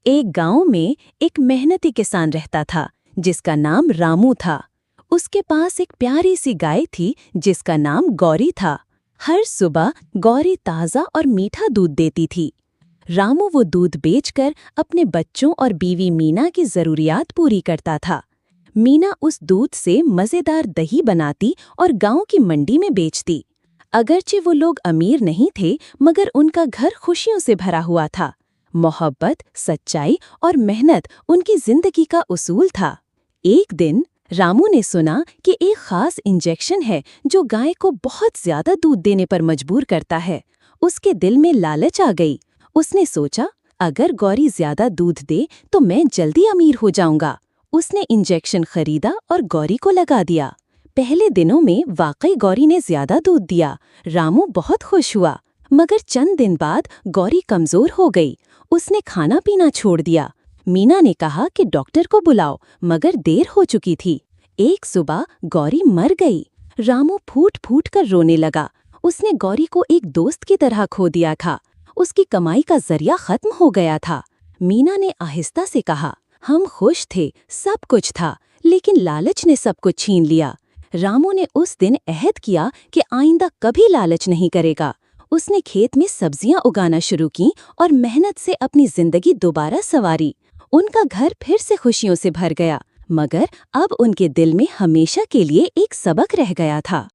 एक गांव में एक मेहनती किसान रहता था जिसका नाम रामू था। उसके पास एक प्यारी सी गाय थी जिसका नाम गौरी था। हर सुबह गौरी ताज़ा और मीठा दूध देती थी। रामू वो दूध बेचकर अपने बच्चों और बीवी मीना की ज़रूरियात पूरी करता था। मीना उस दूध से मज़ेदार दही बनाती और गांव की मंडी में बेचती। अगरचे वो लोग अमीर नहीं थे, मगर उनका घर खुशियों से भरा हुआ था। मोहब्बत, सच्चाई और मेहनत उनकी जिंदगी का उसूल था। एक दिन रामू ने सुना कि एक खास इंजेक्शन है जो गाय को बहुत ज्यादा दूध देने पर मजबूर करता है। उसके दिल में लालच आ गई। उसने सोचा, अगर गौरी ज्यादा दूध दे तो मैं जल्दी अमीर हो जाऊंगा। उसने इंजेक्शन खरीदा और गौरी को लगा दिया। पहले दिनों में वाकई गौरी ने ज्यादा दूध दिया। रामू बहुत खुश हुआ, मगर चंद दिन बाद गौरी कमजोर हो गई। उसने खाना पीना छोड़ दिया। मीना ने कहा कि डॉक्टर को बुलाओ, मगर देर हो चुकी थी। एक सुबह गौरी मर गई। रामू फूट फूट कर रोने लगा। उसने गौरी को एक दोस्त की तरह खो दिया था। उसकी कमाई का जरिया खत्म हो गया था। मीना ने आहिस्ता से कहा, हम खुश थे, सब कुछ था, लेकिन लालच ने सब कुछ छीन लिया। रामू ने उस दिन अहद किया कि आइंदा कभी लालच नहीं करेगा। उसने खेत में सब्जियां उगाना शुरू की और मेहनत से अपनी जिंदगी दोबारा संवारी। उनका घर फिर से खुशियों से भर गया, मगर अब उनके दिल में हमेशा के लिए एक सबक रह गया था।